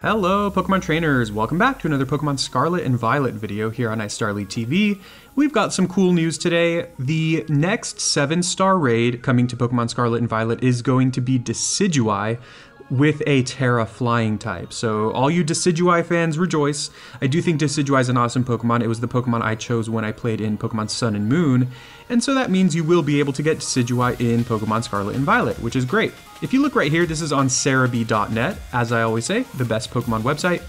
Hello Pokemon trainers, welcome back to another Pokemon Scarlet and Violet video here on iStarLeague TV. We've got some cool news today. The next 7-star raid coming to Pokemon Scarlet and Violet is going to be Decidueye with a Tera Flying type. So all you Decidueye fans rejoice. I do think Decidueye is an awesome Pokemon. It was the Pokemon I chose when I played in Pokemon Sun and Moon, and so that means you will be able to get Decidueye in Pokemon Scarlet and Violet, which is great. If you look right here, this is on Cerebi.net, as I always say, the best Pokemon website.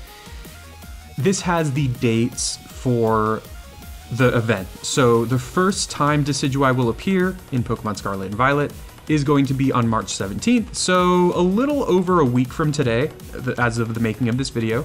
This has the dates for the event. So the first time Decidueye will appear in Pokemon Scarlet and Violet is going to be on March 17th, so a little over a week from today, as of the making of this video.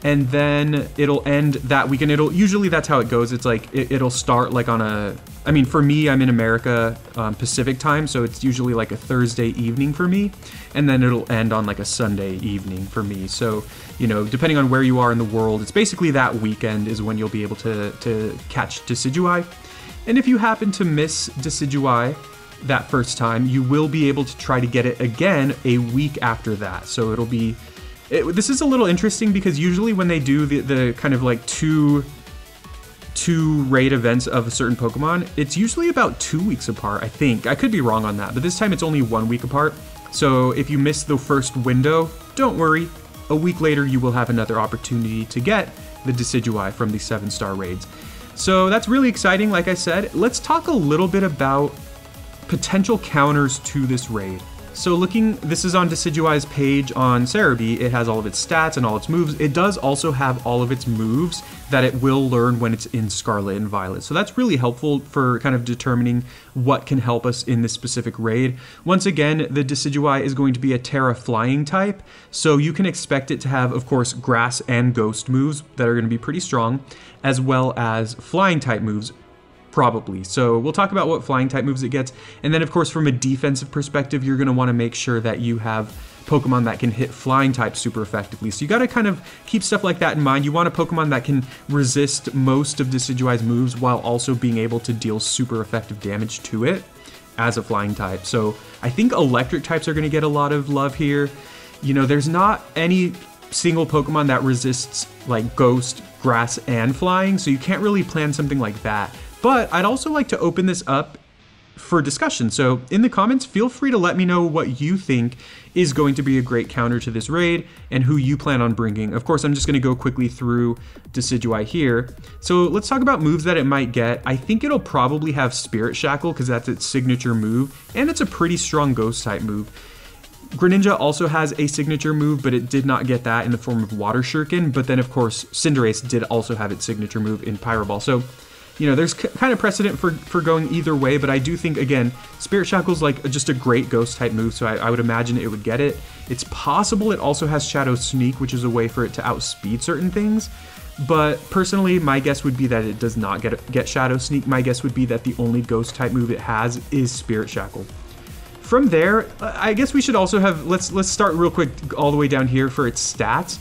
And then it'll end that weekend. Usually that's how it goes. It's like, it'll start like on a, I mean, for me, I'm in America, Pacific time, so it's usually like a Thursday evening for me, and then it'll end on like a Sunday evening for me. So, you know, depending on where you are in the world, it's basically that weekend is when you'll be able to catch Decidueye. And if you happen to miss Decidueye that first time, you will be able to try to get it again a week after that. So it'll be, this is a little interesting because usually when they do the kind of like two raid events of a certain Pokemon, it's usually about 2 weeks apart, I think. I could be wrong on that, but this time it's only 1 week apart. So if you miss the first window, don't worry. A week later, you will have another opportunity to get the Decidueye from the 7-star raids. So that's really exciting, like I said. Let's talk a little bit about potential counters to this raid. So this is on Decidueye's page on Cerebi. It has all of its stats and all its moves. It does also have all of its moves that it will learn when it's in Scarlet and Violet. So that's really helpful for kind of determining what can help us in this specific raid. Once again, the Decidueye is going to be a Tera Flying type, so you can expect it to have, of course, Grass and Ghost moves that are going to be pretty strong, as well as Flying type moves, probably. So we'll talk about what Flying type moves it gets. And then of course from a defensive perspective, you're going to want to make sure that you have Pokemon that can hit Flying type super effectively. So you got to kind of keep stuff like that in mind. You want a Pokemon that can resist most of Decidueye's moves while also being able to deal super effective damage to it as a Flying type. So I think electric types are going to get a lot of love here. You know, there's not any single Pokemon that resists like Ghost, Grass, and Flying, so you can't really plan something like that. But I'd also like to open this up for discussion. So in the comments, feel free to let me know what you think is going to be a great counter to this raid and who you plan on bringing. Of course, I'm just going to go quickly through Decidueye here. So let's talk about moves that it might get. I think it'll probably have Spirit Shackle because that's its signature move, and it's a pretty strong Ghost type move. Greninja also has a signature move, but it did not get that in the form of Water Shuriken. But then, of course, Cinderace did also have its signature move in Pyro Ball. So, you know, there's kind of precedent for going either way, but I do think, again, Spirit Shackle's like just a great Ghost type move, so I would imagine it would get it. It's possible it also has Shadow Sneak, which is a way for it to outspeed certain things, but personally, my guess would be that it does not get Shadow Sneak. My guess would be that the only Ghost type move it has is Spirit Shackle. From there, I guess we should also have, let's start real quick all the way down here for its stats.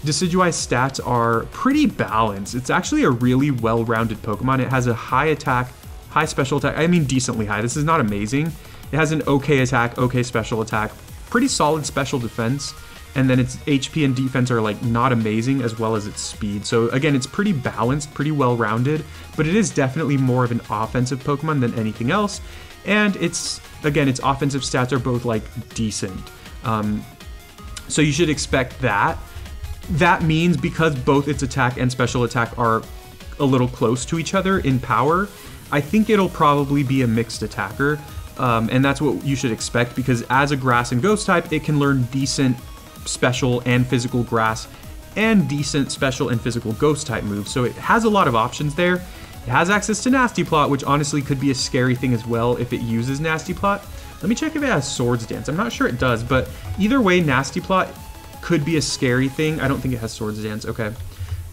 Decidueye's stats are pretty balanced. It's actually a really well-rounded Pokemon. It has a high attack, high special attack. I mean, decently high. This is not amazing. It has an okay attack, okay special attack, pretty solid special defense, and then its HP and defense are like not amazing, as well as its speed. So again, it's pretty balanced, pretty well-rounded, but it is definitely more of an offensive Pokemon than anything else. And its offensive stats are both like decent. So you should expect that. That means because both its attack and special attack are a little close to each other in power, I think it'll probably be a mixed attacker. And that's what you should expect, because as a Grass and Ghost type, it can learn decent special and physical Grass and decent special and physical Ghost type moves. So it has a lot of options there. It has access to Nasty Plot, which honestly could be a scary thing as well if it uses Nasty Plot. Let me check if it has Swords Dance. I'm not sure it does, but either way, Nasty Plot could be a scary thing. I don't think it has Swords Dance. Okay.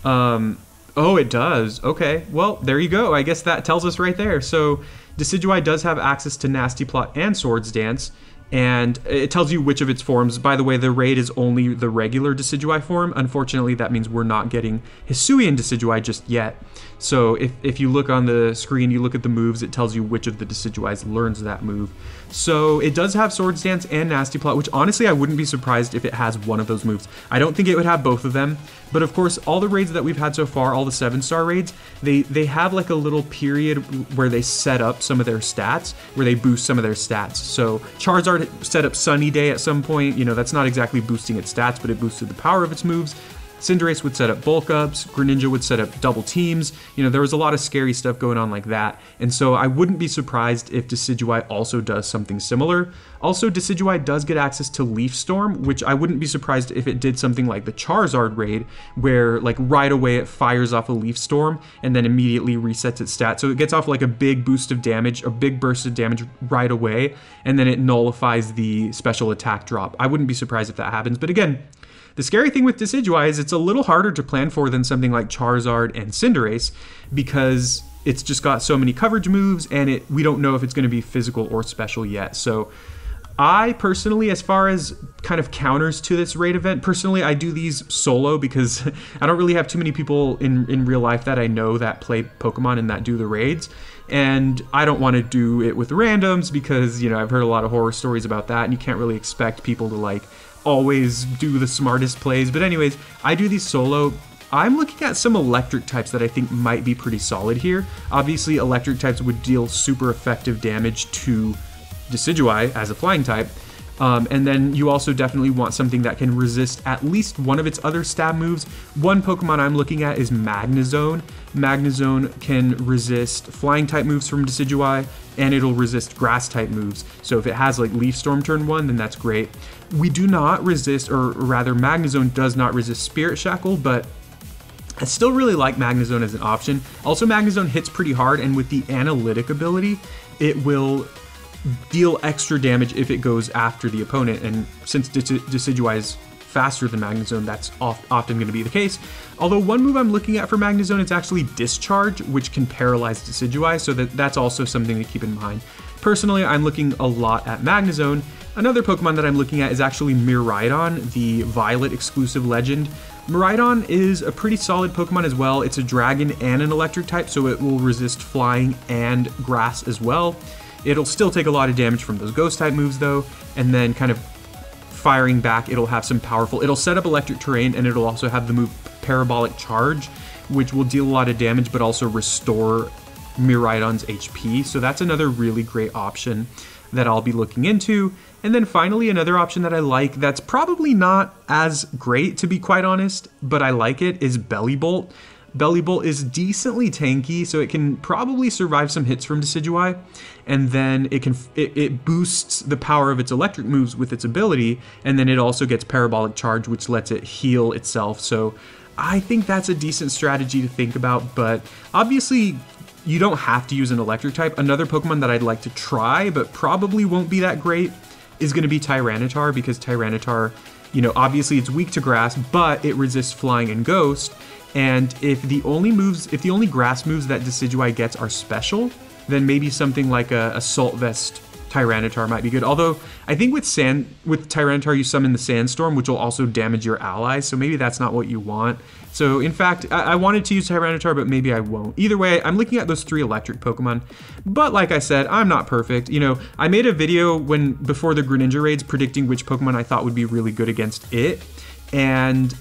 Oh, it does. Okay. Well, there you go. I guess that tells us right there. So Decidueye does have access to Nasty Plot and Swords Dance, and it tells you which of its forms. By the way, the raid is only the regular Decidueye form. Unfortunately, that means we're not getting Hisuian Decidueye just yet. So if you look on the screen, you look at the moves, it tells you which of the Decidueyes learns that move. So it does have Swords Dance and Nasty Plot, which honestly I wouldn't be surprised if it has one of those moves. I don't think it would have both of them, but of course all the raids that we've had so far, all the 7-star raids, they have like a little period where they set up some of their stats, where they boost some of their stats. So Charizard set up Sunny Day at some point, you know, that's not exactly boosting its stats, but it boosted the power of its moves. Cinderace would set up bulk ups, Greninja would set up double teams, you know, there was a lot of scary stuff going on like that, and so I wouldn't be surprised if Decidueye also does something similar. Also, Decidueye does get access to Leaf Storm, which I wouldn't be surprised if it did something like the Charizard raid, where like right away it fires off a Leaf Storm and then immediately resets its stats. So it gets off like a big boost of damage, a big burst of damage right away, and then it nullifies the special attack drop. I wouldn't be surprised if that happens, but again, the scary thing with Decidueye is it's a little harder to plan for than something like Charizard and Cinderace, because it's just got so many coverage moves, and we don't know if it's going to be physical or special yet. So I personally, as far as kind of counters to this raid event, personally I do these solo because I don't really have too many people in real life that I know that play Pokemon and that do the raids. And I don't want to do it with randoms because, you know, I've heard a lot of horror stories about that, and you can't really expect people to like always do the smartest plays. But anyways, I do these solo. I'm looking at some electric types that I think might be pretty solid here. Obviously, electric types would deal super effective damage to Decidueye as a flying type. And then you also definitely want something that can resist at least one of its other stab moves. One Pokemon I'm looking at is Magnezone. Magnezone can resist flying type moves from Decidueye, and it'll resist grass type moves. So if it has like Leaf Storm turn 1, then that's great. We do not resist, or rather Magnezone does not resist Spirit Shackle, but I still really like Magnezone as an option. Also, Magnezone hits pretty hard, and with the analytic ability, it will deal extra damage if it goes after the opponent, and since Decidueye is faster than Magnezone, that's often going to be the case. Although one move I'm looking at for Magnezone is actually Discharge, which can paralyze Decidueye, so that's also something to keep in mind. Personally, I'm looking a lot at Magnezone. Another Pokemon that I'm looking at is actually Miraidon, the Violet exclusive legend. Miraidon is a pretty solid Pokemon as well. It's a dragon and an electric type, so it will resist flying and grass as well. It'll still take a lot of damage from those ghost type moves though, and then kind of firing back, it'll have some powerful, it'll set up electric terrain, and it'll also have the move Parabolic Charge, which will deal a lot of damage but also restore Miraidon's HP. So that's another really great option that I'll be looking into. And then finally, another option that I like that's probably not as great, to be quite honest, but I like it, is Bellibolt. Bellibolt is decently tanky, so it can probably survive some hits from Decidueye, and then it boosts the power of its electric moves with its ability, and then it also gets Parabolic Charge, which lets it heal itself. So I think that's a decent strategy to think about, but obviously you don't have to use an electric type. Another Pokemon that I'd like to try, but probably won't be that great, is going to be Tyranitar, because Tyranitar, you know, obviously it's weak to grass, but it resists flying and ghost. And if the only grass moves that Decidueye gets are special, then maybe something like a Assault Vest Tyranitar might be good. Although I think with Tyranitar you summon the Sandstorm, which will also damage your allies, so maybe that's not what you want. So in fact, I wanted to use Tyranitar, but maybe I won't. Either way, I'm looking at those 3 electric Pokemon. But like I said, I'm not perfect. You know, I made a video before the Greninja raids predicting which Pokemon I thought would be really good against it, and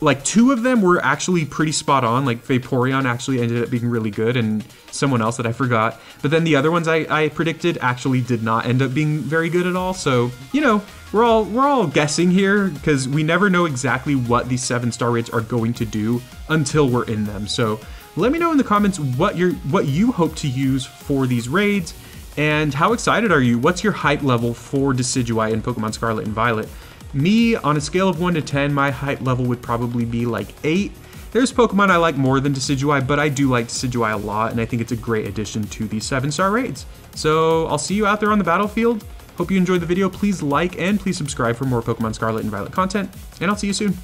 like 2 of them were actually pretty spot on. Like Vaporeon actually ended up being really good, and someone else that I forgot. But then the other ones I predicted actually did not end up being very good at all. So, you know, we're all guessing here because we never know exactly what these 7-star raids are going to do until we're in them. So let me know in the comments what you hope to use for these raids, and how excited are you? What's your hype level for Decidueye in Pokemon Scarlet and Violet? Me, on a scale of 1 to 10, my hype level would probably be like 8. There's Pokemon I like more than Decidueye, but I do like Decidueye a lot, and I think it's a great addition to these 7-star raids. So I'll see you out there on the battlefield. Hope you enjoyed the video. Please like and please subscribe for more Pokemon Scarlet and Violet content, and I'll see you soon.